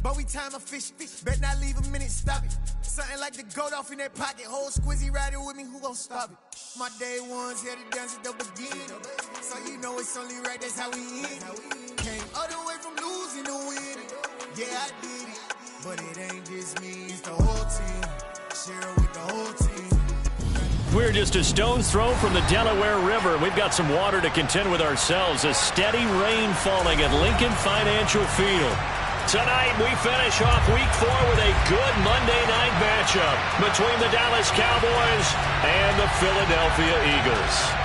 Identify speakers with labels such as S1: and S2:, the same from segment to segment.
S1: but we time efficient. Bet not leave a minute, stop it. Something like the goat off in that pocket. Whole squizzy riding with me, who gon' stop it? My day ones here to dance at the beginning. So you know it's only right, that's how we end. Came all the way from losing to winning. Yeah, I did it. But it ain't just me, it's the whole team. Share it with the whole team.
S2: We're just a stone's throw from the Delaware River. We've got some water to contend with ourselves. A steady rain falling at Lincoln Financial Field. Tonight, we finish off Week 4 with a good Monday night matchup between the Dallas Cowboys and the Philadelphia Eagles.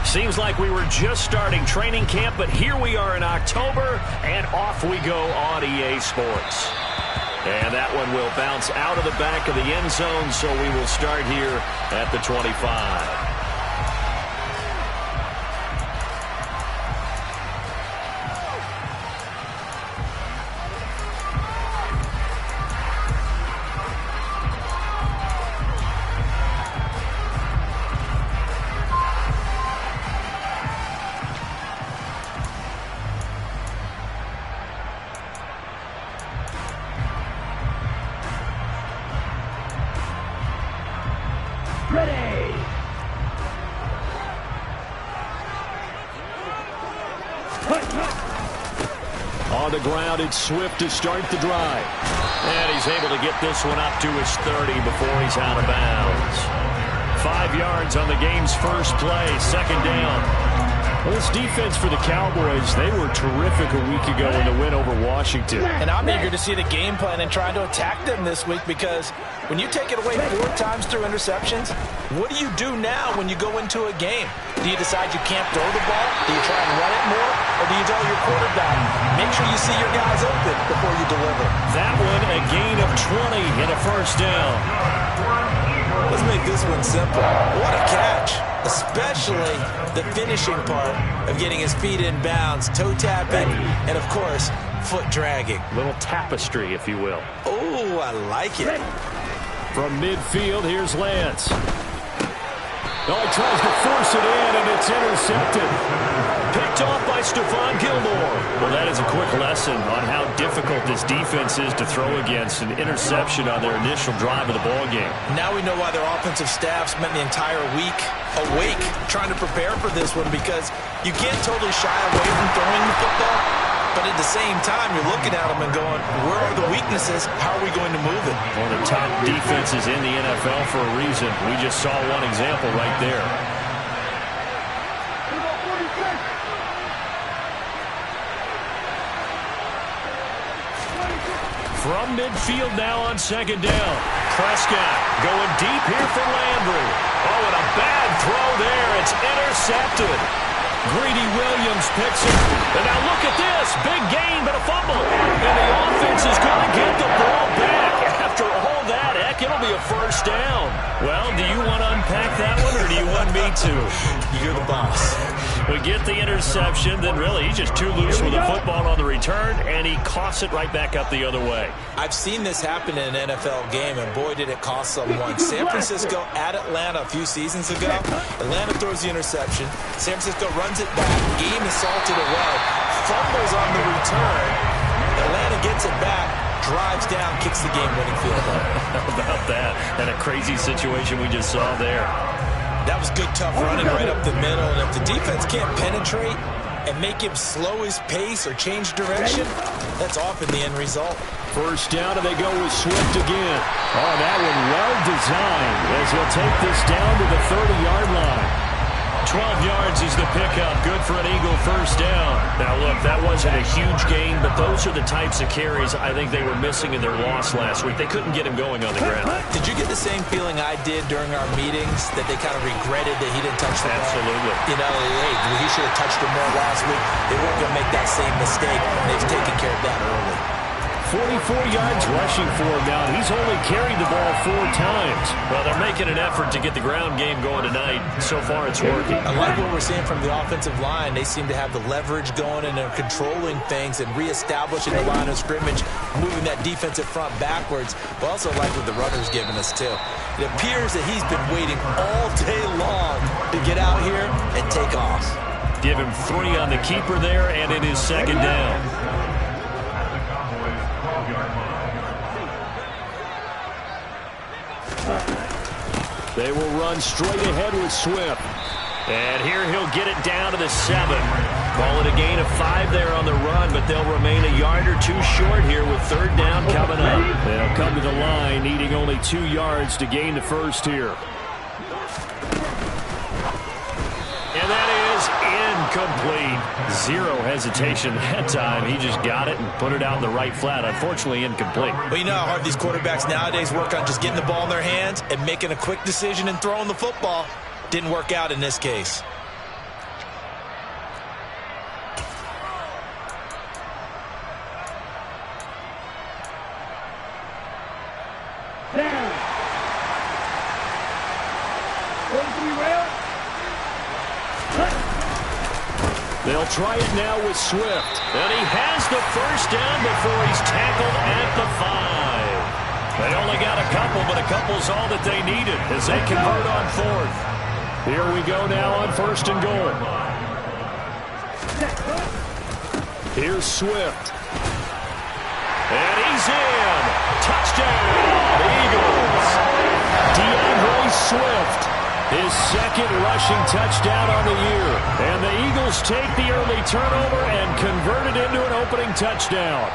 S2: Seems like we were just starting training camp, but here we are in October, and off we go on EA Sports. And that one will bounce out of the back of the end zone, so we will start here at the 25. On the ground, it's Swift to start the drive. And he's able to get this one up to his 30 before he's out of bounds. 5 yards on the game's first play, second down. Well, this defense for the Cowboys, they were terrific a week ago in the win over Washington.
S3: And I'm eager to see the game plan and trying to attack them this week, because when you take it away 4 times through interceptions, what do you do now when you go into a game? Do you decide you can't throw the ball? Do you try and run it more? Or do you tell your quarterback, make sure you see your guys open before you deliver?
S2: That one, a gain of 20 and a first down.
S3: Let's make this one simple. What a catch. Especially the finishing part of getting his feet in bounds, toe tapping, and of course, foot dragging.
S2: Little tapestry, if you will.
S3: Oh, I like it.
S2: From midfield, here's Lance. Oh, he tries to force it in, and it's intercepted. Picked off by Stephon Gilmore. Well, that is a quick lesson on how difficult this defense is to throw against. An interception on their initial drive of the ballgame.
S3: Now we know why their offensive staff spent the entire week awake trying to prepare for this one, because you can't totally shy away from throwing the football. But at the same time, you're looking at them and going, where are the weaknesses? How are we going to move it?
S2: One of the top defenses in the NFL for a reason. We just saw one example right there. From midfield now on second down. Prescott going deep here for Landry. Oh, and a bad throw there. It's intercepted. Greedy Williams picks it. And now look at this. Big gain, but a fumble. And the offense is going to get the ball back. After all that, heck, it'll be a first down. Well, do you want to unpack that one, or do you want me to?
S3: You're the boss.
S2: We get the interception, then really he's just too loose with the football on the return, and he coughs it right back up the other way.
S3: I've seen this happen in an NFL game, and boy, did it cost someone. San Francisco at Atlanta a few seasons ago. Atlanta throws the interception. San Francisco runs it back. Game is salted away. Fumbles on the return. Atlanta gets it back. Drives down, kicks the game-winning field goal.
S2: How about that? And a crazy situation we just saw there.
S3: That was good, tough running right up the middle. And if the defense can't penetrate and make him slow his pace or change direction, that's often the end result.
S2: First down, and they go with Swift again. Oh, that one well designed as he'll take this down to the 30-yard line. 12 yards is the pickup. Good for an Eagle first down. Now, look, that wasn't a huge gain, but those are the types of carries I think they were missing in their loss last week. They couldn't get him going on the ground.
S3: Did you get the same feeling I did during our meetings, that they kind of regretted that he didn't touch the ball?
S2: Absolutely.
S3: You know, hey, he should have touched him more last week. They weren't going to make that same mistake, and they've taken care of that early.
S2: 44 yards rushing for him now. He's only carried the ball 4 times. Well, they're making an effort to get the ground game going tonight. So far, it's working.
S3: I like what we're seeing from the offensive line. They seem to have the leverage going, and they're controlling things and reestablishing the line of scrimmage, moving that defensive front backwards. But also like what the runner's giving us, too. It appears that he's been waiting all day long to get out here and take off.
S2: Give him 3 on the keeper there, and it is second down. They will run straight ahead with Swift. And here he'll get it down to the 7. Call it a gain of 5 there on the run, but they'll remain a yard or 2 short here with third down coming up. They'll come to the line needing only 2 yards to gain the first here. And that is incomplete. 0 hesitation that time. He just got it and put it out in the right flat. Unfortunately, incomplete.
S3: Well, you know how hard these quarterbacks nowadays work on just getting the ball in their hands and making a quick decision and throwing the football. Didn't work out in this case.
S2: They'll try it now with Swift. And he has the first down before he's tackled at the 5. They only got a couple, but a couple's all that they needed as they convert on 4th. Here we go now on 1st and goal. Here's Swift. And he's in. Touchdown, Eagles. DeAndre Swift. His second rushing touchdown on the year. And the Eagles take the early turnover and convert it into an opening touchdown.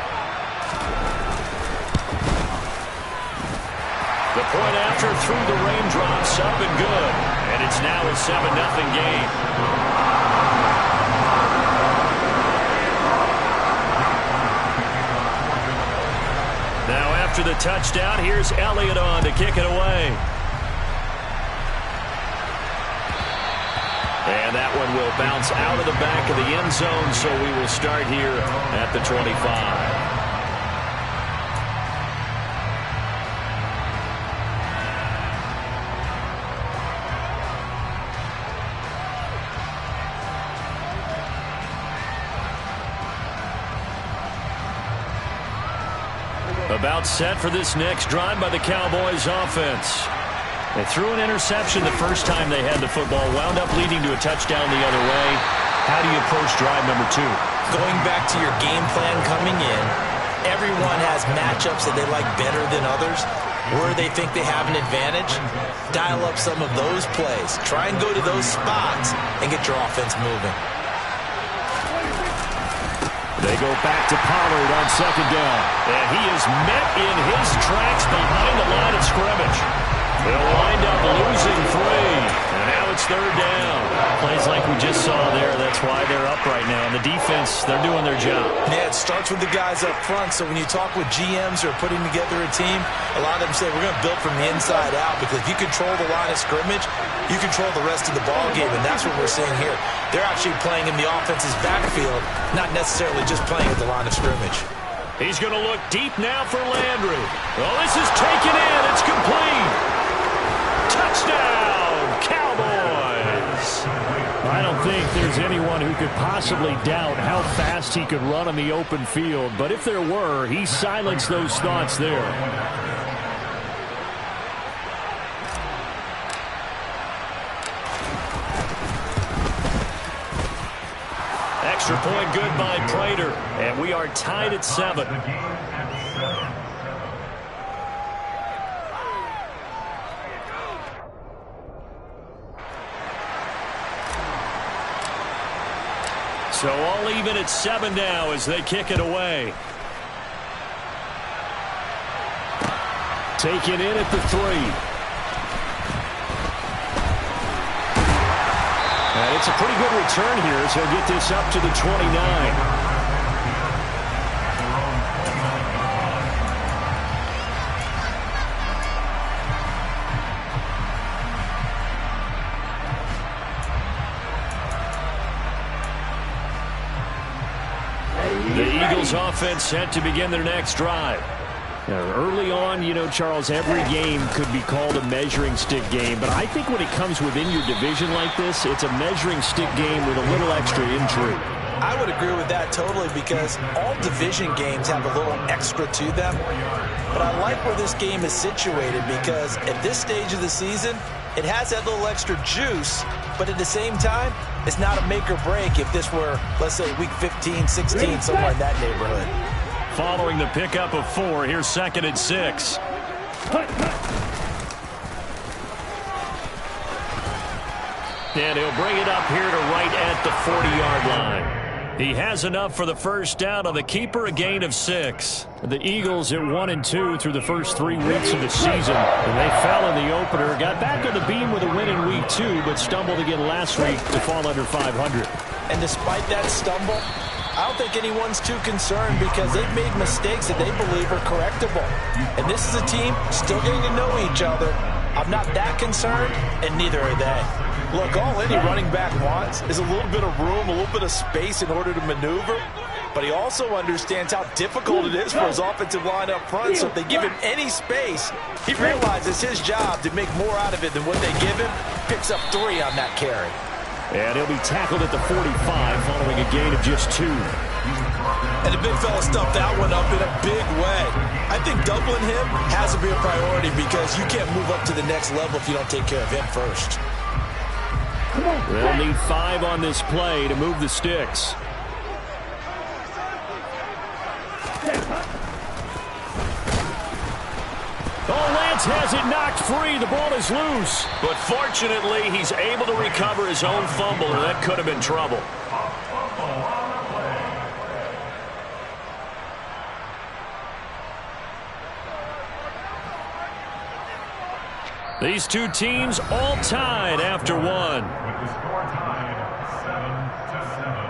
S2: The point after through the raindrops, up and good. And it's now a 7-0 game. Now after the touchdown, here's Elliott on to kick it away. And that one will bounce out of the back of the end zone, so we will start here at the 25. About set for this next drive by the Cowboys offense. They threw an interception the first time they had the football, wound up leading to a touchdown the other way. How do you approach drive number 2?
S3: Going back to your game plan coming in, everyone has matchups that they like better than others. Where they think they have an advantage, dial up some of those plays. Try and go to those spots and get your offense moving.
S2: They go back to Pollard on second down. And he is met in his tracks behind the line of scrimmage. They'll wind up losing 3. And now it's third down. Plays like we just saw there. That's why they're up right now. And the defense, they're doing their job.
S3: Yeah, it starts with the guys up front. So when you talk with GMs who are putting together a team, a lot of them say we're going to build from the inside out, because if you control the line of scrimmage, you control the rest of the ball game, and that's what we're seeing here. They're actually playing in the offense's backfield, not necessarily just playing at the line of scrimmage.
S2: He's going to look deep now for Landry. Well, this is taken in. It's complete. Touchdown, Cowboys. I don't think there's anyone who could possibly doubt how fast he could run on the open field. But if there were, he silenced those thoughts there. Extra point good by Prater. And we are tied at 7. So all even at 7 now as they kick it away. Taken in at the 3. And it's a pretty good return here as he'll get this up to the 29. Eagles offense set to begin their next drive. Now, early on, Charles, every game could be called a measuring stick game. But I think when it comes within your division like this, it's a measuring stick game with a little extra intrigue.
S3: I would agree with that totally because all division games have a little extra to them. But I like where this game is situated because at this stage of the season, it has that little extra juice, but at the same time, it's not a make or break if this were, let's say, week 15, 16, somewhere in that neighborhood.
S2: Following the pickup of 4, here's 2nd and 6. And he'll bring it up here to right at the 40-yard line. He has enough for the first down on the keeper, a gain of 6. The Eagles at 1-2 through the first 3 weeks of the season. And they fell in the opener, got back on the beam with a win in week 2, but stumbled again last week to fall under 500.
S3: And despite that stumble, I don't think anyone's too concerned because they've made mistakes that they believe are correctable. And this is a team still getting to know each other. I'm not that concerned, and neither are they. Look, all any running back wants is a little bit of room, a little bit of space in order to maneuver. But he also understands how difficult it is for his offensive line up front. So if they give him any space, he realizes his job to make more out of it than what they give him. Picks up 3 on that carry.
S2: And he'll be tackled at the 45 following a gain of just 2.
S3: And the big fella stuffed that one up in a big way. I think doubling him has to be a priority because you can't move up to the next level if you don't take care of him first.
S2: They'll need 5 on this play to move the sticks. Oh, Lance has it knocked free. The ball is loose. But fortunately, he's able to recover his own fumble, or that could have been trouble. These two teams all tied after 1.
S4: With the score tied 7-7.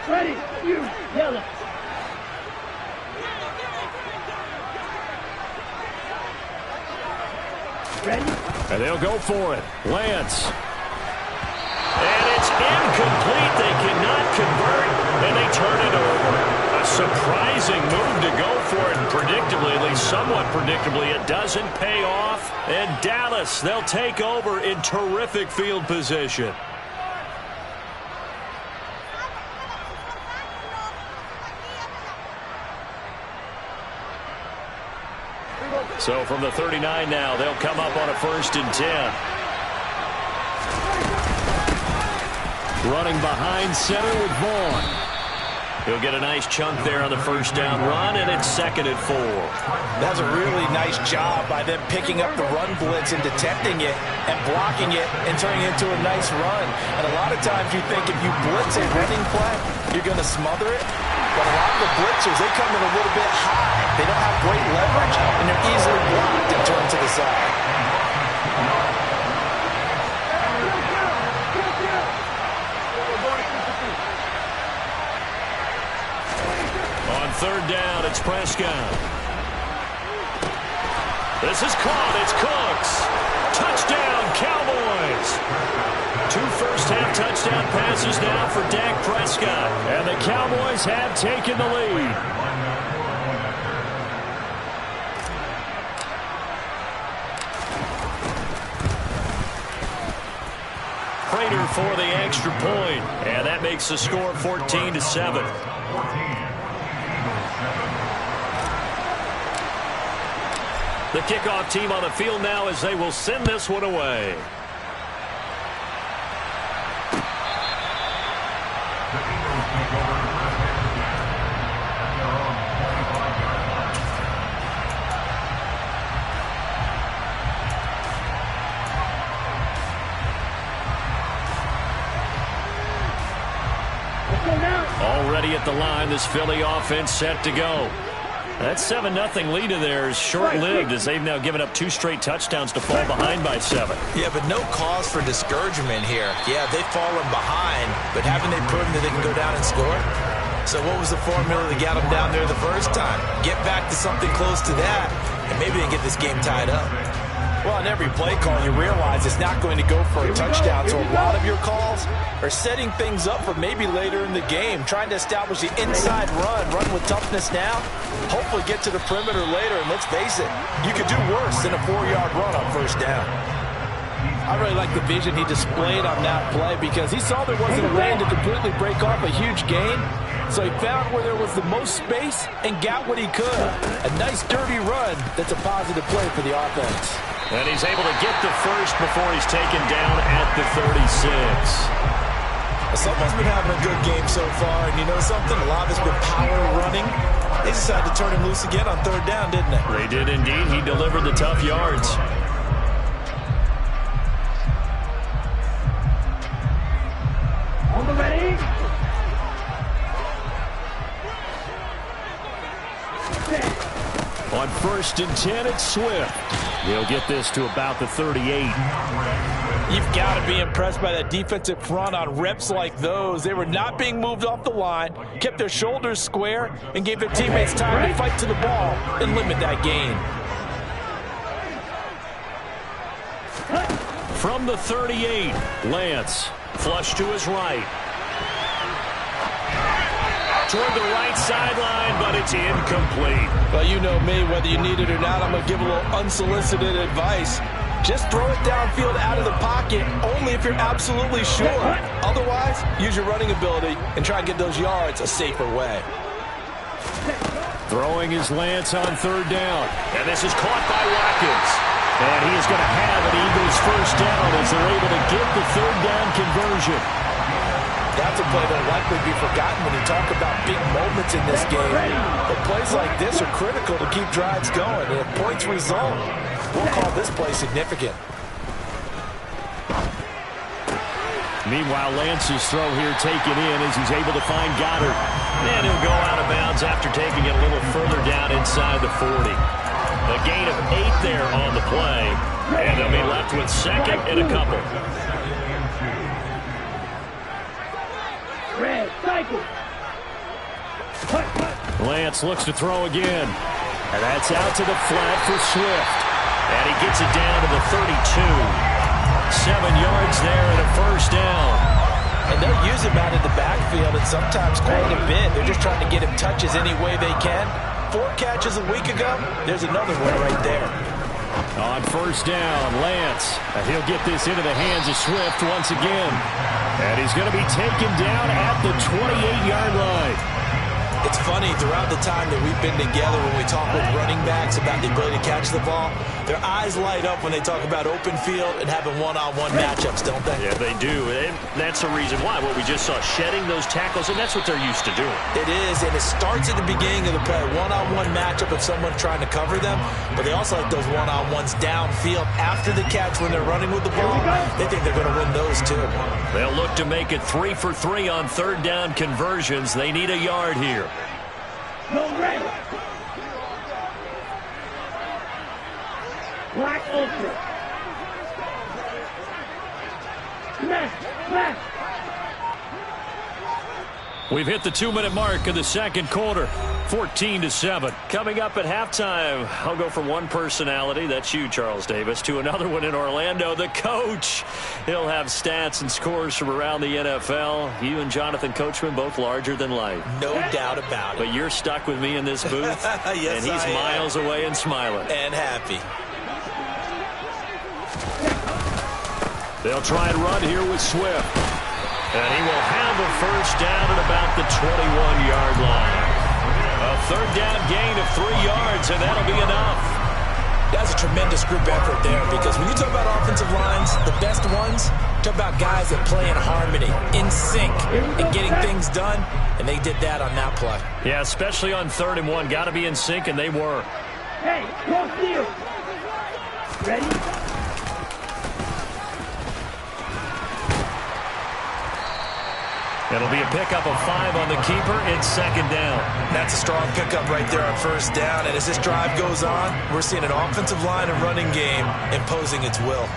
S5: Ready, you, yellow. Ready?
S2: And they'll go for it. Lance. And it's incomplete. They cannot convert, and they turn it over. A surprising move to go for it, and predictably, at least somewhat predictably, it doesn't pay off. And Dallas, they'll take over in terrific field position. So from the 39 now, they'll come up on a 1st and 10. Running behind center with Vaughn. He'll get a nice chunk there on the 1st down run, and it's 2nd and 4.
S3: That's a really nice job by them picking up the run blitz and detecting it and blocking it and turning it into a nice run. And a lot of times you think if you blitz a running play, you're going to smother it. But a lot of the blitzers, they come in a little bit high. They don't have great leverage, and they're easily blocked and turned to the side.
S2: On 3rd down, it's Prescott. This is caught. It's Cooks. Touchdown, Cowboys. 2 first-half touchdown passes now for Dak Prescott. And the Cowboys have taken the lead. Prater for the extra point. And that makes the score 14-7. The kickoff team on the field now as they will send this one away. Already at the line, this Philly offense set to go. That 7-0 lead of theirs short-lived as they've now given up 2 straight touchdowns to fall behind by 7.
S3: Yeah, but no cause for discouragement here. Yeah, they've fallen behind, but haven't they proven that they can go down and score? So what was the formula that got them down there the first time? Get back to something close to that, and maybe they get this game tied up.
S6: Well, on every play call, you realize it's not going to go for a touchdown, so a lot of your calls are setting things up for maybe later in the game, trying to establish the inside run with toughness now, hopefully get to the perimeter later, and let's face it, you could do worse than a 4-yard run on first down.
S7: I really like the vision he displayed on that play because he saw there wasn't a lane to completely break off a huge gain. So he found where there was the most space and got what he could. A nice dirty run that's a positive play for the offense.
S2: And he's able to get the first before he's taken down at the 36.
S3: Someone's been having a good game so far, and you know something? A lot of it's been power running. They decided to turn him loose again on third down, didn't they?
S2: They did indeed. He delivered the tough yards.
S5: On the ready.
S2: On 1st and 10, it's Swift. He'll get this to about the 38.
S7: You've got to be impressed by that defensive front on reps like those. They were not being moved off the line, kept their shoulders square, and gave their teammates time to fight to the ball and limit that gain.
S2: From the 38, Lance, flush to his right. Toward the right sideline, but it's incomplete.
S7: Well, you know me, whether you need it or not, I'm going to give a little unsolicited advice. Just throw it downfield out of the pocket, only if you're absolutely sure. Otherwise, use your running ability and try and get those yards a safer way.
S2: Throwing his Lance on 3rd down. And this is caught by Watkins. And he is going to have an Eagles first down as they're able to get the 3rd down conversion.
S7: That's a play that will likely be forgotten when you talk about big moments in this game. But plays like this are critical to keep drives going. And if points result, we'll call this play significant.
S2: Meanwhile, Lance's throw here taken in as he's able to find Goddard. And he'll go out of bounds after taking it a little further down inside the 40. A gain of 8 there on the play. And they'll be left with 2nd and a couple. Lance looks to throw again. And that's out to the flat for Swift. And he gets it down to the 32. 7 yards there and a first down.
S3: And they'll use him out in the backfield and sometimes quite a bit. They're just trying to get him touches any way they can. 4 catches a week ago. There's another one right there.
S2: On first down, Lance. And he'll get this into the hands of Swift once again. And he's going to be taken down at the 28-yard line.
S3: It's funny, throughout the time that we've been together when we talk with running backs about the ability to catch the ball, their eyes light up when they talk about open field and having one-on-one matchups, don't they?
S2: Yeah, they do. And that's the reason why. What we just saw, shedding those tackles, and that's what they're used to doing.
S3: It is, and it starts at the beginning of the play. One-on-one matchup if someone's trying to cover them, but they also like those one-on-ones downfield after the catch when they're running with the ball. They think they're going to win those too.
S2: They'll look to make it 3 for 3 on 3rd down conversions. They need a yard here.
S5: No red. Black ultra. Smash.
S2: We've hit the 2-minute mark of the 2nd quarter. 14-7. Coming up at halftime, I'll go from one personality, that's you, Charles Davis, to another one in Orlando, the coach. He'll have stats and scores from around the NFL. You and Jonathan Coachman, both larger than life.
S3: No doubt about it.
S2: But you're stuck with me in this booth,
S3: yes,
S2: and he's miles away and smiling.
S3: And happy.
S2: They'll try and run here with Swift. And he will have a first down at about the 21-yard line. A 3rd down gain of 3 yards, and that'll be enough.
S3: That's a tremendous group effort there, because when you talk about offensive lines, the best ones, talk about guys that play in harmony, in sync, and getting things done, and they did that on that play.
S2: Yeah, especially on 3rd and 1. Got to be in sync, and they were.
S5: Hey, cross field. Ready?
S2: It'll be a pickup of 5 on the keeper. It's 2nd down.
S3: That's a strong pickup right there on first down. And as this drive goes on, we're seeing an offensive line and running game imposing its will.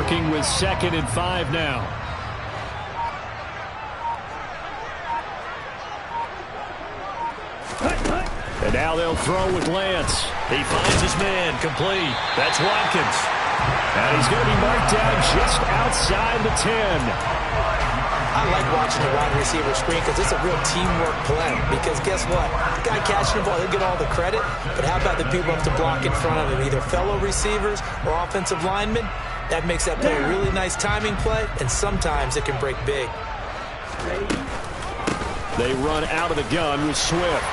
S2: working with 2nd and 5 now. And now they'll throw with Lance. He finds his man, complete. That's Watkins. And he's going to be marked down just outside the 10.
S3: I like watching the wide receiver screen because it's a real teamwork play. Because guess what? The guy catching the ball, he'll get all the credit. But how about the people up to block in front of him, either fellow receivers or offensive linemen? That makes that play a really nice timing play, and sometimes it can break big.
S2: They run out of the gun with Swift.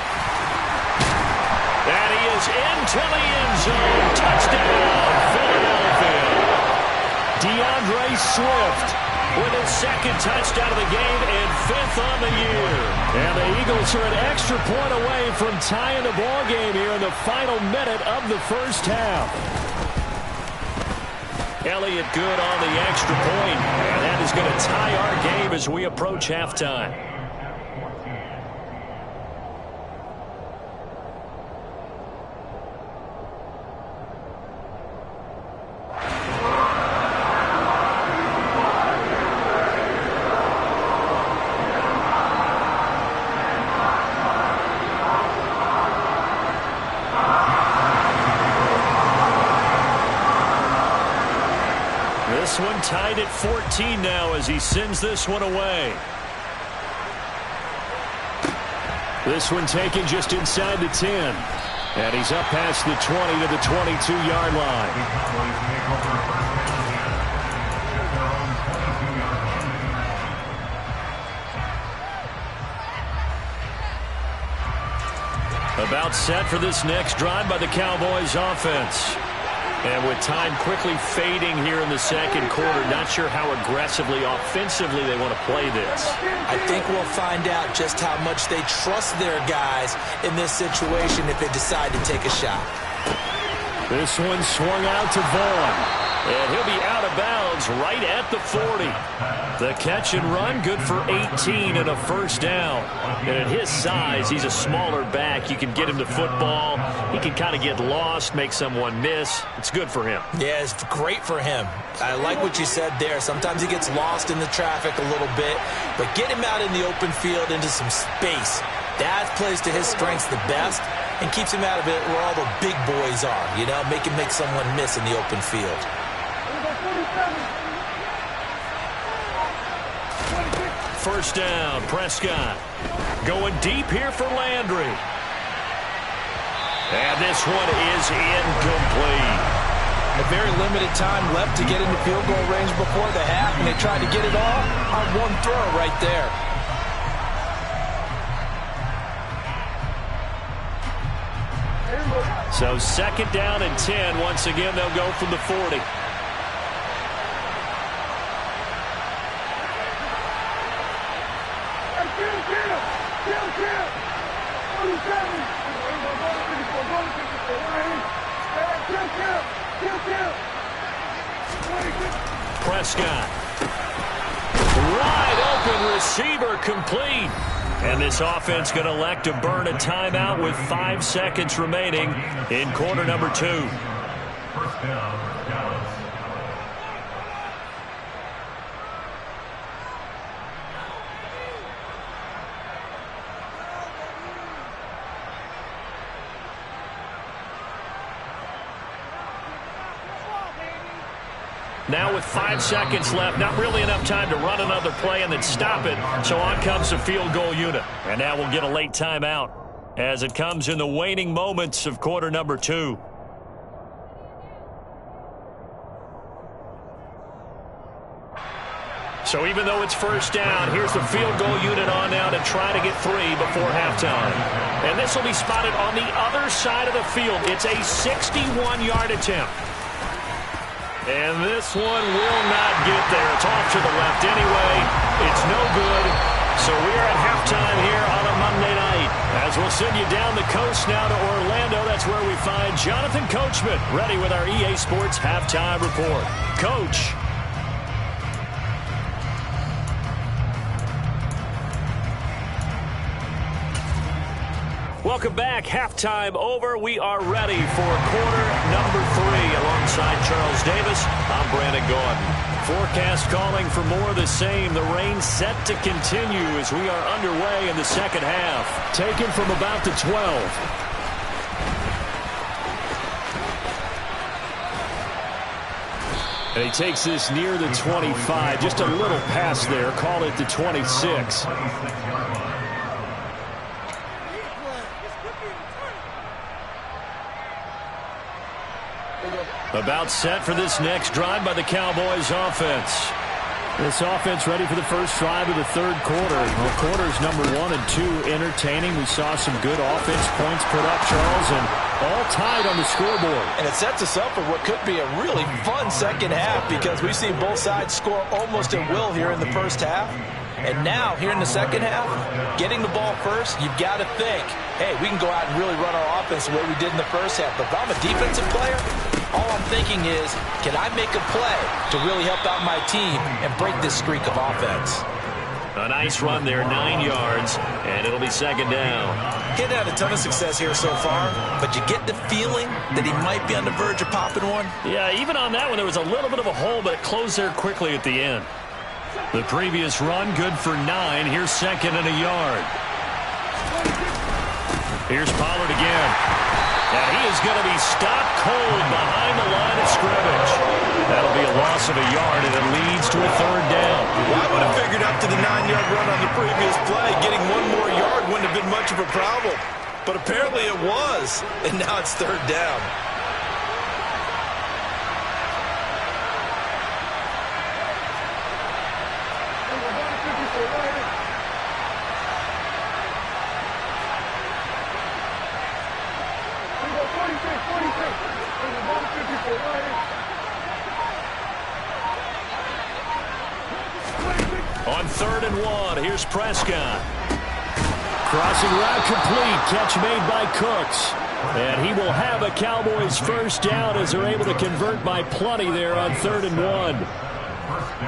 S2: And he is into the end zone. Touchdown, Philadelphia. DeAndre Swift with his 2nd touchdown of the game and 5th on the year. And the Eagles are an extra point away from tying the ball game here in the final minute of the first half. Elliott good on the extra point, and that is going to tie our game as we approach halftime. This one tied at 14 now as he sends this one away. This one taken just inside the 10. And he's up past the 20 to the 22-yard line. About set for this next drive by the Cowboys offense. And with time quickly fading here in the second quarter, not sure how aggressively, offensively they want to play this.
S3: I think we'll find out just how much they trust their guys in this situation if they decide to take a shot.
S2: This one swung out to Vaughn. And he'll be out of bounds right at the 40. The catch and run, good for 18 and a first down. And at his size, he's a smaller back. You can get him to football. He can kind of get lost, make someone miss. It's good for him.
S3: Yeah, it's great for him. I like what you said there. Sometimes he gets lost in the traffic a little bit. But get him out in the open field into some space. That plays to his strengths the best and keeps him out of it where all the big boys are. You know, make him make someone miss in the open field.
S2: First down, Prescott. Going deep here for Landry. And this one is incomplete.
S7: A very limited time left to get into field goal range before the half, and they tried to get it all on one throw right there.
S2: So 2nd down and 10. Once again, they'll go from the 40. Prescott. Wide open receiver complete. And this offense going to elect to burn a timeout with 5 seconds remaining in quarter number 2.
S4: First down, Dallas.
S2: Now with 5 seconds left, not really enough time to run another play and then stop it. So on comes the field goal unit. And now we'll get a late timeout as it comes in the waning moments of quarter number 2. So even though it's first down, here's the field goal unit on now to try to get 3 before halftime. And this will be spotted on the other side of the field. It's a 61-yard attempt. And this one will not get there. It's off to the left anyway. It's no good. So we're at halftime here on a Monday night. As we'll send you down the coast now to Orlando, that's where we find Jonathan Coachman ready with our EA Sports Halftime Report. Coach. Welcome back. Halftime over. We are ready for quarter number 3. Alongside Charles Davis, I'm Brandon Gordon. Forecast calling for more of the same. The rain set to continue as we are underway in the second half. Taken from about the 12. And he takes this near the 25. Just a little pass there. Call it the 26. About set for this next drive by the Cowboys offense. This offense ready for the first drive of the third quarter. Well, quarters number 1 and 2 entertaining. We saw some good offense points put up, Charles, and all tied on the scoreboard.
S6: And it sets us up for what could be a really fun second half because we've seen both sides score almost at will here in the first half. And now, here in the second half, getting the ball first, you've got to think, hey, we can go out and really run our offense the way we did in the first half. But if I'm a defensive player, all I'm thinking is, can I make a play to really help out my team and break this streak of offense?
S2: A nice run there, 9 yards, and it'll be second down.
S3: He hadn't had a ton of success here so far, but you get the feeling that he might be on the verge of popping one.
S2: Yeah, even on that one, there was a little bit of a hole, but it closed there quickly at the end. The previous run, good for 9. Here's second and a yard. Here's Pollard again. And he is going to be stopped cold behind the line of scrimmage. That'll be a loss of a yard, and it leads to a third down.
S3: Well, I would have figured after the 9-yard run on the previous play, getting one more yard wouldn't have been much of a problem. But apparently it was, and now it's third down.
S2: On 3rd and 1, here's Prescott. Crossing route complete. Catch made by Cooks. And he will have a Cowboys first down as they're able to convert by plenty there on 3rd and 1.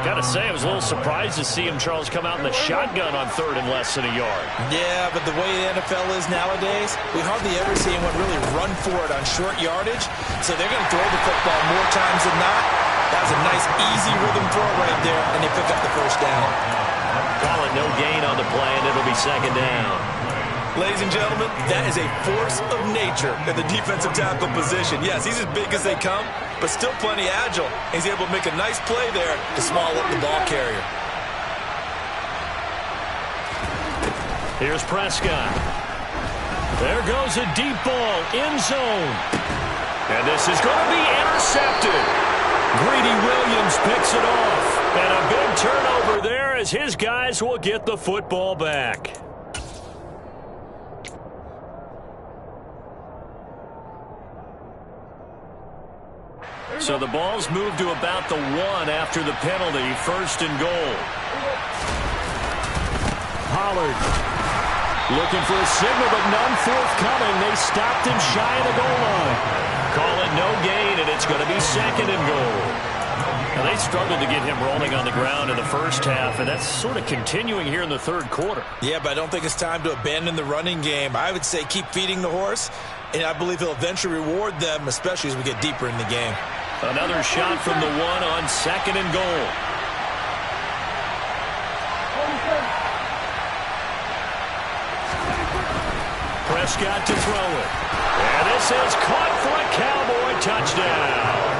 S2: Got to say, I was a little surprised to see him, Charles, come out in the shotgun on 3rd and less than a yard.
S3: Yeah, but the way the NFL is nowadays, we hardly ever see anyone really run for it on short yardage. So they're going to throw the football more times than not. That's a nice, easy rhythm throw right there, and they pick up the first down.
S2: Call it no gain on the play, and it'll be second down.
S3: Ladies and gentlemen, that is a force of nature in the defensive tackle position. Yes, he's as big as they come, but still plenty agile. He's able to make a nice play there to swallow up the ball carrier.
S2: Here's Prescott. There goes a deep ball, end zone. And this is going to be intercepted. Greedy Williams picks it off. And a big turnover there as his guys will get the football back. So the ball's moved to about the 1 after the penalty. 1st and goal. Pollard looking for a signal, but none forthcoming. They stopped him shy of the goal line. Call it no gain, and it's going to be 2nd and goal. Now, they struggled to get him rolling on the ground in the first half, and that's sort of continuing here in the third quarter.
S3: Yeah, but I don't think it's time to abandon the running game. I would say keep feeding the horse, and I believe he'll eventually reward them, especially as we get deeper in the game.
S2: Another shot from the 1 on 2nd and goal. Prescott to throw it. And this is caught for a Cowboy touchdown.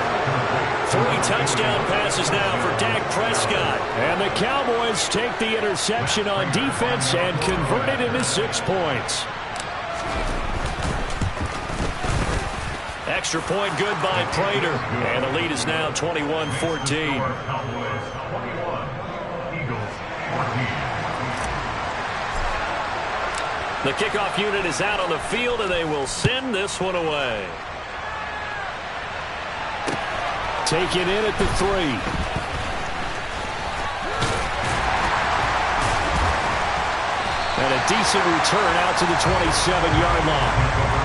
S2: 3 touchdown passes now for Dak Prescott. And the Cowboys take the interception on defense and convert it into 6 points. Extra point good by Prater. And the lead is now 21-14. The kickoff unit is out on the field, and they will send this one away. Take it in at the 3. And a decent return out to the 27-yard line.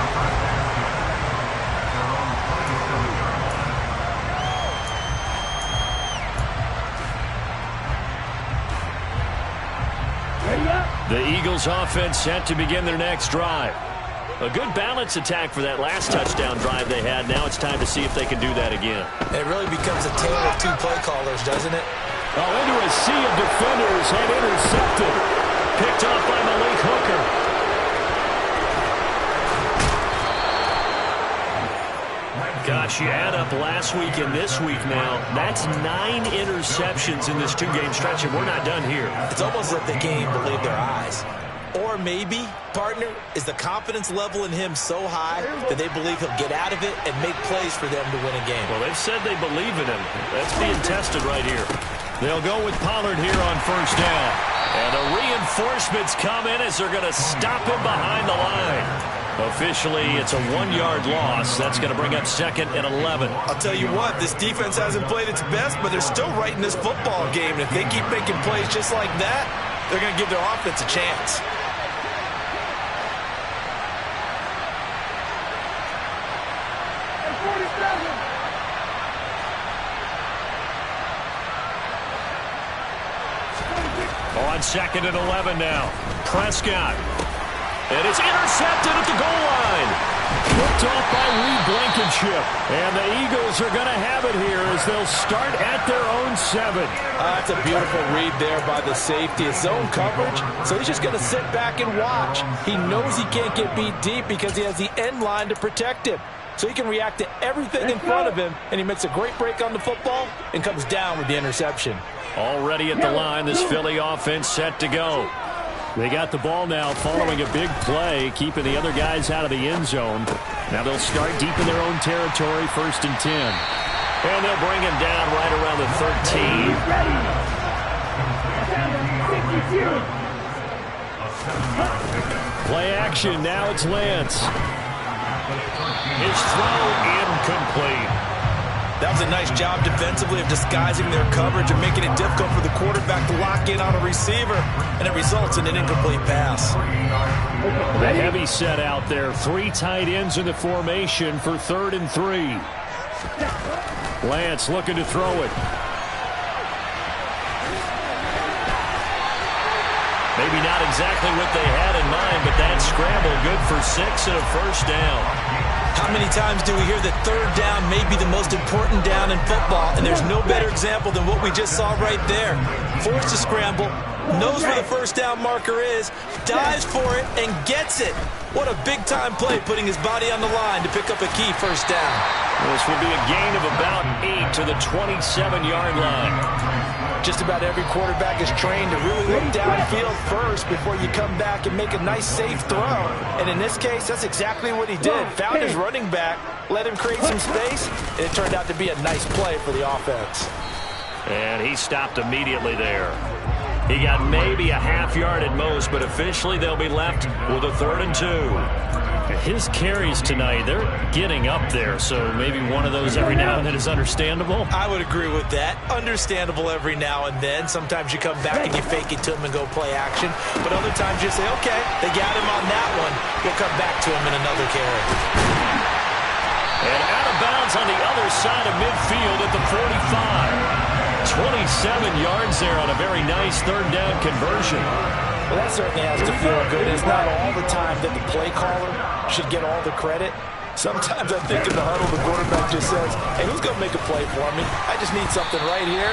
S2: The Eagles offense set to begin their next drive. A good balance attack for that last touchdown drive they had. Now it's time to see if they can do that again.
S3: It really becomes a tale of two play callers, doesn't it?
S2: Oh, into a sea of defenders and intercepted. Picked off by Malik Hooker. Gosh, you add up last week and this week now. That's 9 interceptions in this 2-game stretch, and we're not done here.
S3: It's almost like they can't even believe their eyes. Or maybe, partner, is the confidence level in him so high that they believe he'll get out of it and make plays for them to win a game.
S2: Well, they've said they believe in him. That's being tested right here. They'll go with Pollard here on first down. And the reinforcements come in as they're going to stop him behind the line. Officially, it's a 1-yard loss. That's going to bring up 2nd and 11.
S3: I'll tell you what, this defense hasn't played its best, but they're still right in this football game. And if they keep making plays just like that, they're going to give their offense a chance.
S2: On 2nd and 11 now. Prescott. And it's intercepted at the goal line. Picked off by Reed Blankenship. And the Eagles are going to have it here as they'll start at their own 7.
S7: That's a beautiful read there by the safety. It's zone coverage, so he's just going to sit back and watch. He knows he can't get beat deep because he has the end line to protect him. So he can react to everything in front of him, and he makes a great break on the football and comes down with the interception.
S2: Already at the line, this Philly offense set to go. They got the ball now following a big play, keeping the other guys out of the end zone. Now they'll start deep in their own territory, 1st and 10. And they'll bring him down right around the 13. Play action, now it's Lance. His throw incomplete.
S3: That was a nice job defensively of disguising their coverage and making it difficult for the quarterback to lock in on a receiver, and it results in an incomplete pass.
S2: The heavy set out there. 3 tight ends in the formation for 3rd and 3. Lance looking to throw it. Maybe not exactly what they had in mind, but that scramble good for 6 and a first down.
S3: How many times do we hear that 3rd down may be the most important down in football, and there's no better example than what we just saw right there. Forced to scramble, knows where the first down marker is, dives for it, and gets it. What a big-time play, putting his body on the line to pick up a key first down.
S2: This will be a gain of about 8 to the 27-yard line.
S7: Just about every quarterback is trained to really look downfield first before you come back and make a nice, safe throw. And in this case, that's exactly what he did. Found his running back, let him create some space, and it turned out to be a nice play for the offense.
S2: And he stopped immediately there. He got maybe a half yard at most, but officially they'll be left with a 3rd and 2. His carries tonight, they're getting up there, so maybe one of those every now and then is understandable.
S3: I would agree with that. Understandable every now and then. Sometimes you come back and you fake it to him and go play action, but other times you say, okay, they got him on that one. We'll come back to him in another carry.
S2: And out of bounds on the other side of midfield at the 45. 27 yards there on a very nice 3rd down conversion.
S7: Well, that certainly has to feel good. It's not all the time that the play caller should get all the credit. Sometimes I think in the huddle, the quarterback just says, hey, who's going to make a play for me? I just need something right here.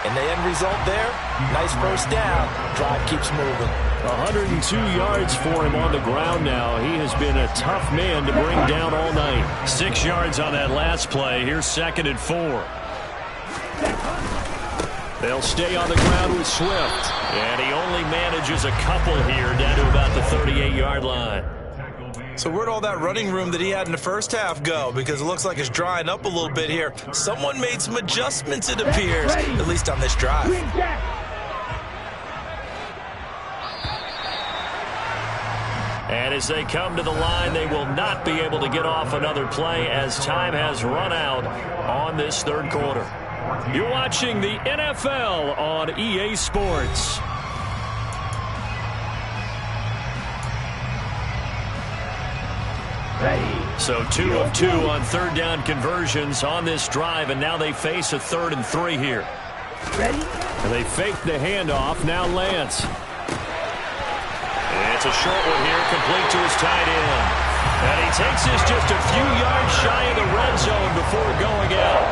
S7: And the end result there, nice first down. Drive keeps moving.
S2: 102 yards for him on the ground now. He has been a tough man to bring down all night. 6 yards on that last play. Here's 2nd and 4. They'll stay on the ground with Swift. And he only manages a couple here down to about the 38-yard line.
S3: So where'd all that running room that he had in the first half go? Because it looks like it's drying up a little bit here. Someone made some adjustments, it appears, at least on this drive.
S2: And as they come to the line, they will not be able to get off another play as time has run out on this 3rd quarter. You're watching the NFL on EA Sports. So 2 of 2 on 3rd down conversions on this drive, and now they face a 3rd and 3 here. And they fake the handoff. Now Lance. And it's a short one here, complete to his tight end. And he takes this just a few yards shy of the red zone before going out.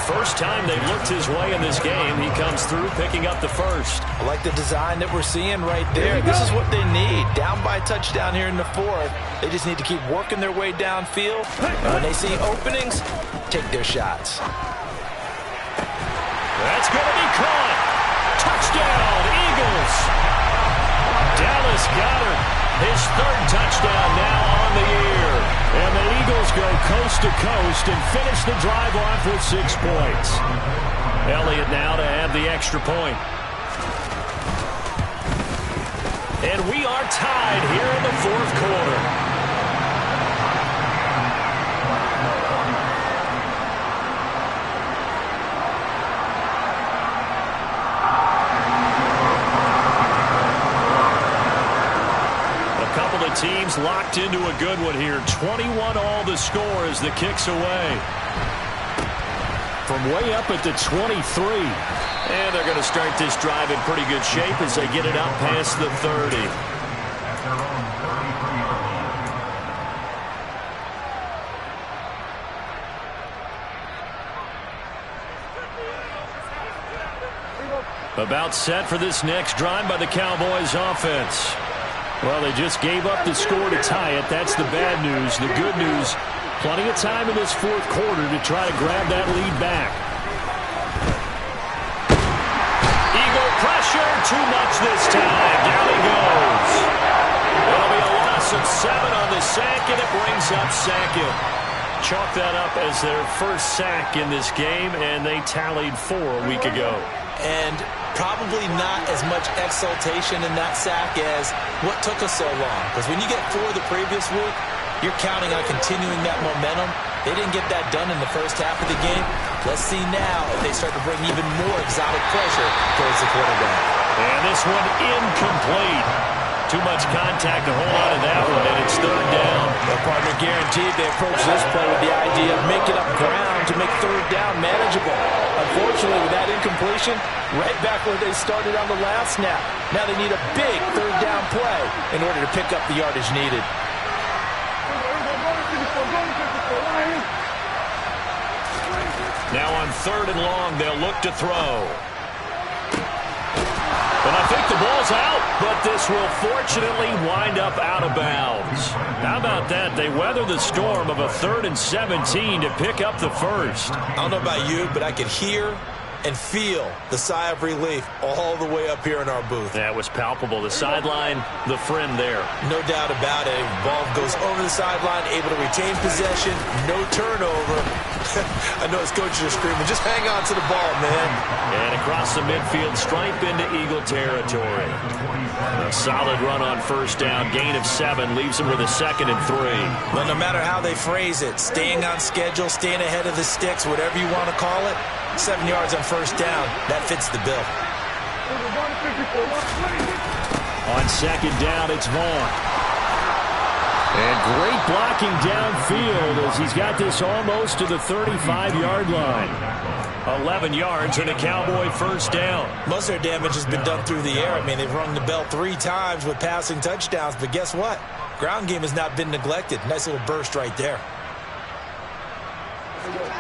S2: First time they've looked his way in this game, he comes through picking up the first.
S6: I like the design that we're seeing right there. This is what they need. Down by a touchdown here in the fourth. They just need to keep working their way downfield. And when they see openings, take their shots.
S2: That's going to be caught. Touchdown, Eagles. Dallas Goedert, his third touchdown now on the year. And the Eagles go coast to coast and finish the drive off with 6 points. Elliott now to have the extra point. And we are tied here in the fourth quarter. Teams locked into a good one here. 21 all the score as the kick's away. From way up at the 23. And they're going to start this drive in pretty good shape as they get it out past the 30.
S4: At their own 33.
S2: About set for this next drive by the Cowboys offense. Well, they just gave up the score to tie it. That's the bad news. The good news, plenty of time in this fourth quarter to try to grab that lead back. Eagle pressure, too much this time. Down he goes. It'll be a loss of 7 on the sack, and it brings up second. Chalk that up as their first sack in this game, and they tallied 4 a week ago.
S3: And probably not as much exultation in that sack as what took us so long. Because when you get 4 the previous week, you're counting on continuing that momentum. They didn't get that done in the first half of the game. Let's see now if they start to bring even more exotic pressure towards the quarterback.
S2: And this one incomplete. Too much contact to hold on to that one, and it's third down.
S6: Their partner guaranteed they approach this play with the idea of making up ground to make third down manageable. Unfortunately, with that incompletion, right back where they started on the last snap. Now they need a big third down play in order to pick up the yardage needed.
S2: Now on 3rd and long, they'll look to throw. And I think the ball's out, but this will fortunately wind up out of bounds. How about that? They weather the storm of a 3rd and 17 to pick up the first.
S3: I don't know about you, but I could hear and feel the sigh of relief all the way up here in our booth.
S2: That was palpable. The sideline, the friend there.
S3: No doubt about it. Ball goes over the sideline, able to retain possession, no turnover. I know his coaches are screaming, just hang on to the ball, man.
S2: And across the midfield, stripe into Eagle territory. A solid run on first down. Gain of 7 leaves them with a 2nd and 3.
S3: Well, no matter how they phrase it, staying on schedule, staying ahead of the sticks, whatever you want to call it, 7 yards on first down, that fits the bill.
S2: On 2nd down, it's Vaughn. And great blocking downfield as he's got this almost to the 35-yard line. 11 yards and a Cowboy first down.
S3: Most of their damage has been done through the air. I mean, they've rung the bell 3 times with passing touchdowns, but guess what? Ground game has not been neglected. Nice little burst right there.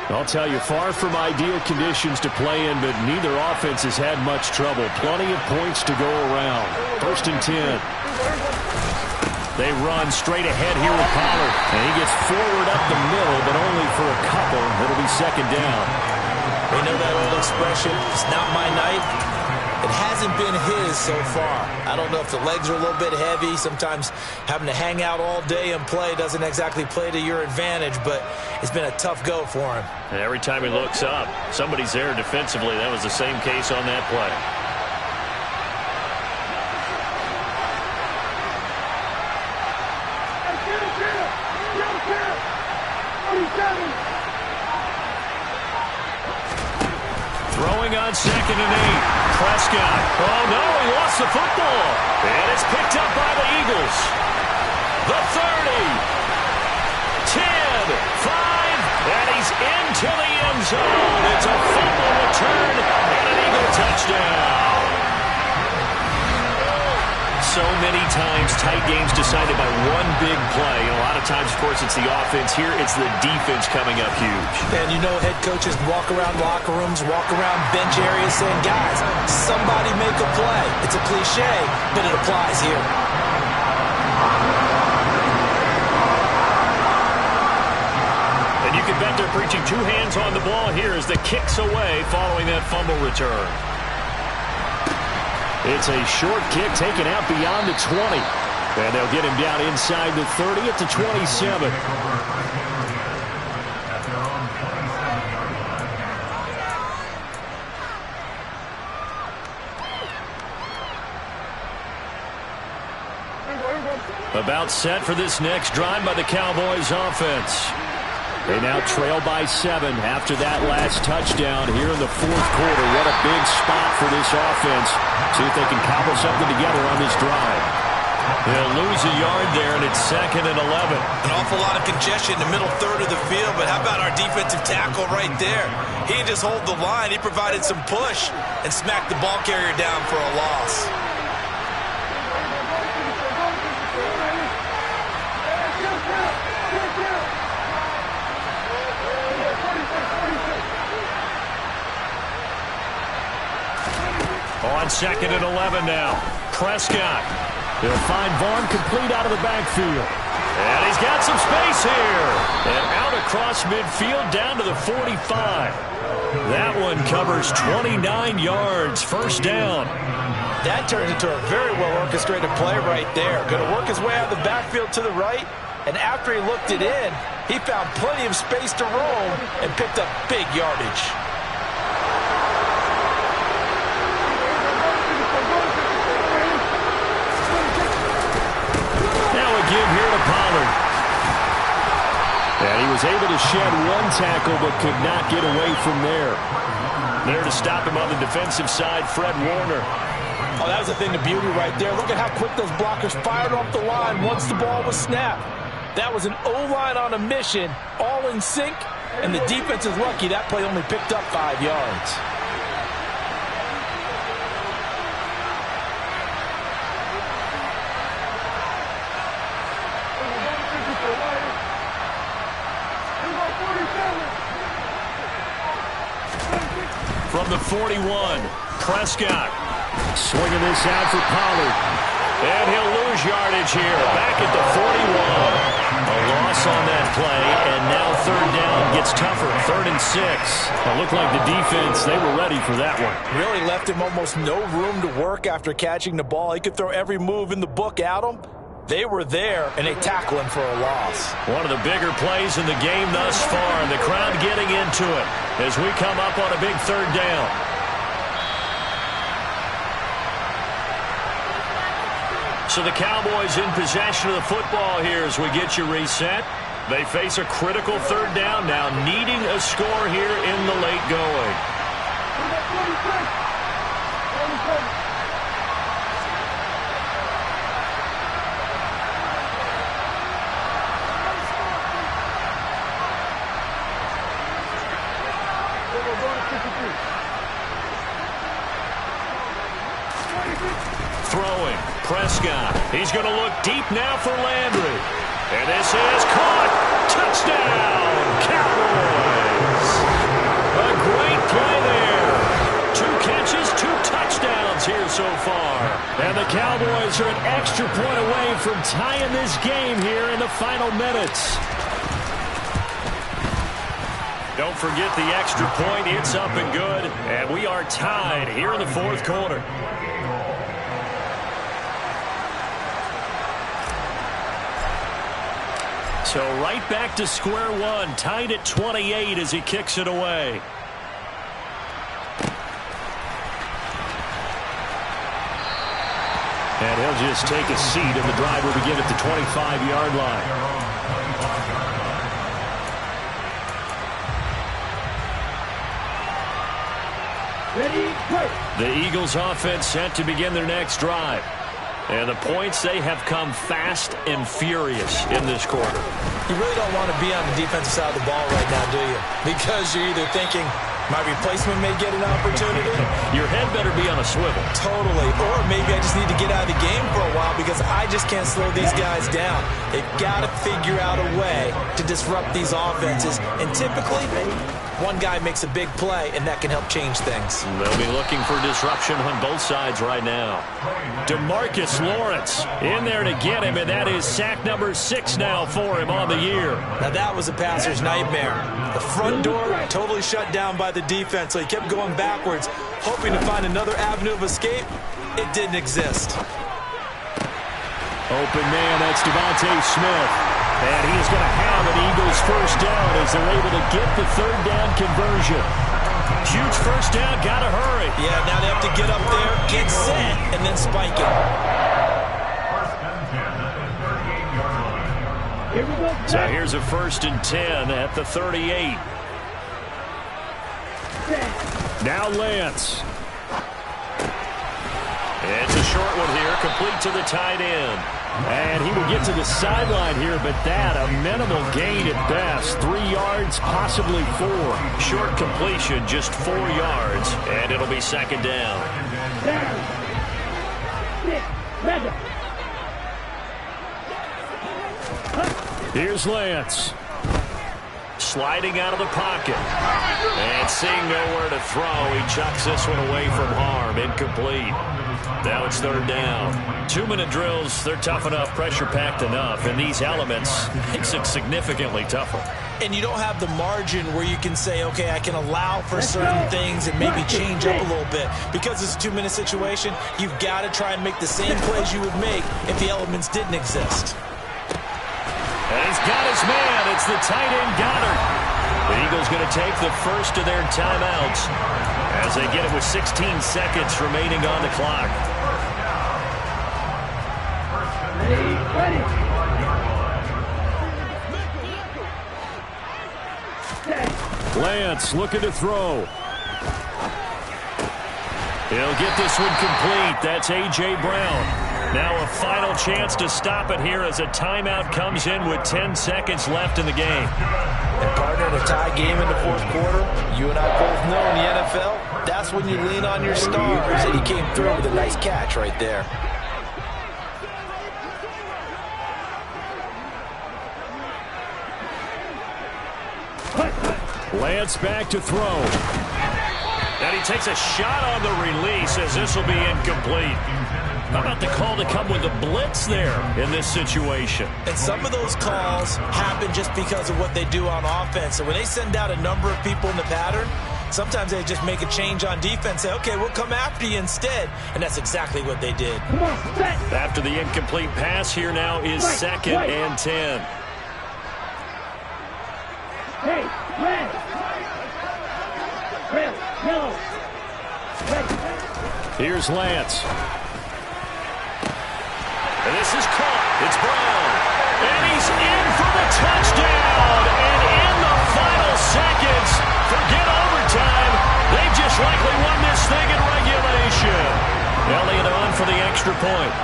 S2: I'll tell you, far from ideal conditions to play in, but neither offense has had much trouble. Plenty of points to go around. 1st and 10. They run straight ahead here with Pollard. And he gets forward up the middle, but only for a couple. It'll be 2nd down.
S3: We know that old expression, it's not my night. It hasn't been his so far. I don't know if the legs are a little bit heavy. Sometimes having to hang out all day and play doesn't exactly play to your advantage, but it's been a tough go for him.
S2: And every time he looks up, somebody's there defensively. That was the same case on that play. Throwing on 2nd and 8. Prescott. Oh, no, he lost the football. And it's picked up by the Eagles. The 30. 10. 5. And he's into the end zone. It's a fumble return and an Eagle touchdown. So many times tight games decided by one big play. A lot of times, of course, it's the offense. Here, it's the defense coming up huge.
S6: And you know head coaches walk around locker rooms, walk around bench areas saying, guys, somebody make a play. It's a cliche, but it applies here.
S2: And you can bet they're preaching two hands on the ball here as the kick's away following that fumble return. It's a short kick taken out beyond the 20. And they'll get him down inside the 30 at the 27. About set for this next drive by the Cowboys offense. They now trail by 7 after that last touchdown here in the fourth quarter. What a big spot for this offense. See if they can cobble something together on this drive. They'll lose a yard there, and it's 2nd and 11.
S6: An awful lot of congestion in the middle third of the field, but how about our defensive tackle right there? He didn't just hold the line. He provided some push and smacked the ball carrier down for a loss.
S2: On 2nd and 11 now. Prescott. He'll find Vaughn complete out of the backfield. And he's got some space here. And out across midfield down to the 45. That one covers 29 yards. First down.
S6: That turns into a very well-orchestrated play right there. Going to work his way out of the backfield to the right. And after he looked it in, he found plenty of space to roam and picked up big yardage.
S2: Give here to Pollard. And he was able to shed one tackle but could not get away from there. There to stop him on the defensive side, Fred Warner.
S6: Oh, that was a thing of beauty right there. Look at how quick those blockers fired off the line once the ball was snapped. That was an O-line on a mission, all in sync, and the defense is lucky that play only picked up 5 yards.
S2: From the 41, Prescott swinging this out for Pollard. And he'll lose yardage here. Back at the 41. A loss on that play, and now 3rd down gets tougher. 3rd and 6. It looked like the defense, they were ready for that one.
S6: Really left him almost no room to work after catching the ball. He could throw every move in the book at him. They were there, and they tackle him for a loss.
S2: One of the bigger plays in the game thus far, and the crowd getting into it as we come up on a big 3rd down. So the Cowboys in possession of the football here as we get you reset. They face a critical 3rd down now, needing a score here in the late going. Throwing, Prescott. He's going to look deep now for Landry. And this is caught. Touchdown, Cowboys. A great play there. 2 catches, 2 touchdowns here so far. And the Cowboys are an extra point away from tying this game here in the final minutes. Don't forget the extra point. It's up and good. And we are tied here in the 4th quarter. So right back to square one, tied at 28 as he kicks it away. And he'll just take a seat, and the drive will begin at the 25-yard line. The Eagles offense set to begin their next drive. And the points, they have come fast and furious in this quarter.
S6: You really don't want to be on the defensive side of the ball right now, do you? Because you're either thinking,
S3: My replacement may get an opportunity.
S2: Your head better be on a swivel.
S3: Totally. Or maybe I just need to get out of the game for a while because I just can't slow these guys down. They've got to figure out a way to disrupt these offenses. And typically, one guy makes a big play, and that can help change things.
S2: They'll be looking for disruption on both sides right now. DeMarcus Lawrence in there to get him, and that is sack number 6 now for him on the year.
S3: Now that was a passer's nightmare. The front door totally shut down by the defense, so he kept going backwards, hoping to find another avenue of escape. It didn't exist.
S2: Open man, that's Devontae Smith. And he's going to have an Eagles first down as they're able to get the third down conversion. Huge first down, got to hurry.
S3: Yeah, now they have to get up there, get set, and then spike it.
S5: Here we go.
S2: So here's a 1st and 10 at the 38. Now Lance. It's a short one here, complete to the tight end. And he will get to the sideline here, but that a minimal gain at best. 3 yards, possibly 4. Short completion, just 4 yards, and it'll be 2nd down.
S5: 7, 6,
S2: Here's Lance. Sliding out of the pocket. And seeing nowhere to throw, he chucks this one away from harm. Incomplete. Now it's 3rd down. 2-minute drills, they're tough enough, pressure-packed enough, and these elements makes it significantly tougher.
S3: And you don't have the margin where you can say, okay, I can allow for certain things and maybe change up a little bit. Because it's a 2-minute situation, you've got to try and make the same plays you would make if the elements didn't exist.
S2: And he's got his man. It's the tight end Goddard. The Eagles going to take the first of their timeouts as they get it with 16 seconds remaining on the clock.
S5: ready.
S2: Lance looking to throw. He'll get this one complete. That's A.J. Brown. Now a final chance to stop it here as a timeout comes in with 10 seconds left in the game.
S3: And partner, in a tie game in the 4th quarter, you and I both know in the NFL, that's when you lean on your stars, and he came through with a nice catch right there.
S2: Lance back to throw. And he takes a shot on the release as this will be incomplete. How about the call to come with the blitz there in this situation?
S3: And some of those calls happen just because of what they do on offense. So when they send out a number of people in the pattern, sometimes they just make a change on defense, say, okay, we'll come after you instead. And that's exactly what they did.
S2: After the incomplete pass, here now is 2nd and 10.
S5: Hey, red. Red, yellow. Red.
S2: Here's Lance. And this is caught. It's Brown. And he's in for the touchdown. And in the final seconds, forget overtime. They just likely won this thing in regulation. Elliott on for the extra point.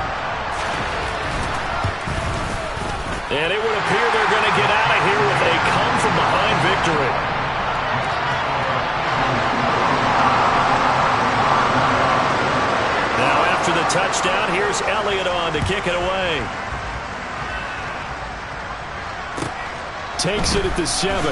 S2: And it would appear they're going to get out of here with a come-from-behind victory. Now after the touchdown, here's Elliott on to kick it away. Takes it at the 7.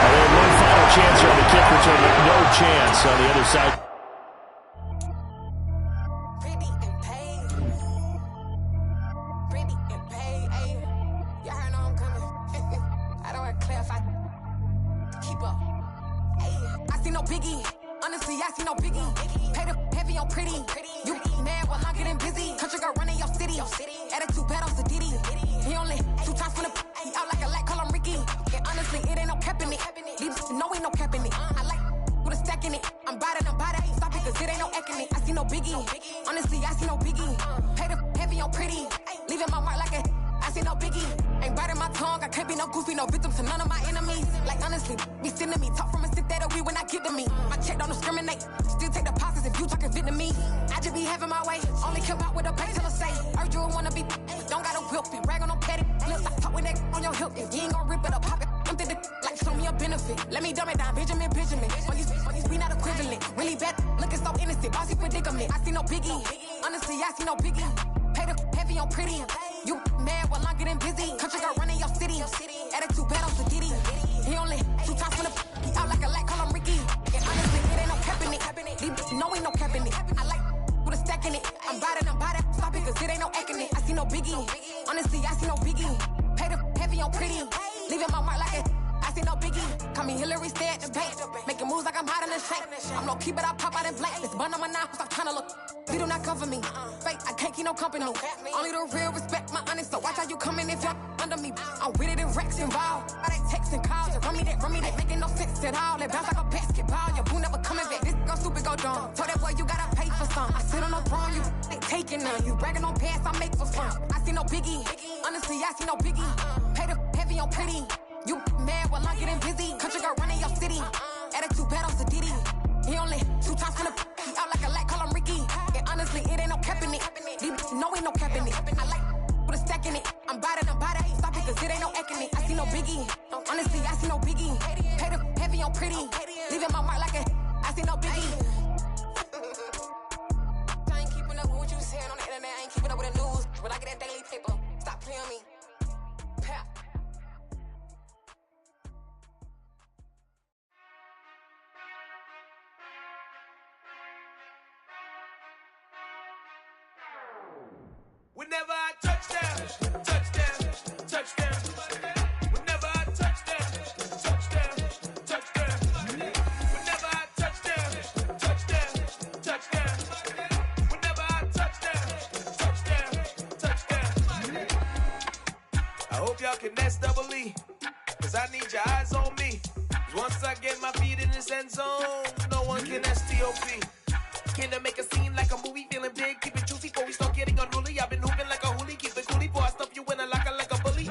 S2: And then one final chance on the kick return, but no chance on the other side.
S8: I just be having my way. Only care about what the pay tell us say. Urge you wanna be If you ain't gon' rip it up, pop it, I'm the like show me a benefit. Let me dumb it down, Benjamin. We not equivalent. Really bad, looking so innocent. Bossy predicament. I see no biggie. Honestly, I see no biggie. Pay the heavy on pretty. You mad while I'm getting busy. Country girl running your city. Attitude bad on Sagidi. He only 2 times from the he out like a lack, call him Ricky. And honestly, it ain't no cap in it. These no ain't no cap in it. I like with a stack in it. I'm bout it. Stop it, cause it ain't no acting it. I see no biggie. Honestly, I see no biggie. Pay the heavy on pretty. Leaving my mark like it. I see no biggie. Call me Hillary, stay at the bank. Making moves like I'm hot in the shank. I'm low key, but I pop out in blank. This bun on my knife, stop trying to look. They do not cover me. Fake, I can't keep no company. Only the real respect my honest. So watch how you coming if you're under me. I'm with it in Rex involved. I they text and calls. Run me that. Making no sense at all. They bounce like a basketball. Your boo never coming back. This go stupid, go dumb. Told that boy you gotta pay for some. I sit on no throne, you ain't taking none. You bragging on pants, I make for fun. I see no biggie. Honestly, I see no biggie. Pay the heavy on pretty. You mad while I'm getting busy. Country girl running your city. Attitude bad on Sadidi. He only 2 times from the he out like a lack, call him Ricky. And honestly, it ain't no cap in it. No, ain't no cap in it. I like with a stack in it. I'm bout it. Stop it, cause it ain't no acting it. I see no biggie. Honestly, I see no biggie. Pay the heavy on pretty. Leaving my mark like a I see no biggie. I ain't keeping up with what you saying on the internet. I ain't keeping up with the news. But I get that daily paper. Stop playing me. Pap.
S1: Whenever I touchdown. Whenever I touchdown. Whenever I touchdown. Whenever I touchdown. I hope y'all can S-double-E, cause I need your eyes on me. Cause once I get my feet in this end zone, no one can S-T-O-P. Can I make a scene like a movie, feeling big, keep it juicy before we start getting unruly. I've been hooping like a hoolie, keep it coolie before I stuff you in a locker like a bully.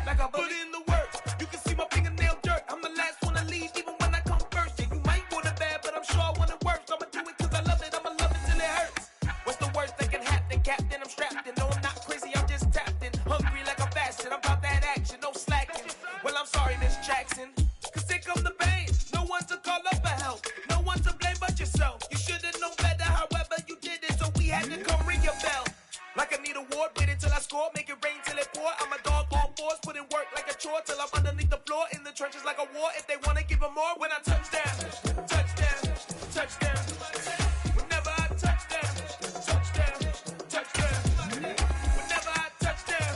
S1: Like a bully. Put in the work, you can see my fingernail dirt. I'm the last one to leave, even when I come first. Yeah, you might want it bad, but I'm sure I want it worse. I'ma do it cause I love it, I'ma love it till it hurts. What's the worst that can happen, Captain? I'm strapped in, no I'm not crazy, I'm just tapped in. Hungry like a bastard, I'm about that action, no slacking. Well, I'm sorry, Miss Jackson, cause here come the pain. No one to call up for help, no one to blame but yourself. You should've known better, however you did it, so we had to come ring your bell. Like I need a ward, wait until I score, make it rain till it pour. I'm a dog on fours, put in work like a chore till I'm underneath the floor, in the trenches like a war. If they wanna give them more, when I touchdown. Whenever I touchdown. Whenever I touchdown.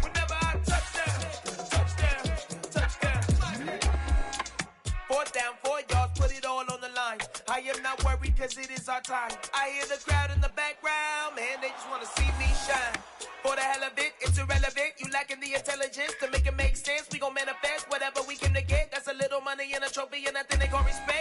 S1: Whenever I touchdown. 4th down, 4 yards, put it all on the line. I am not worried cause it is our time. I hear the crowd in the background, man, they just wanna see me shine. For the hell of it, it's irrelevant. You lacking the intelligence to make it make sense. We gon' manifest whatever we came to get. That's a little money and a trophy and nothing they gon' respect.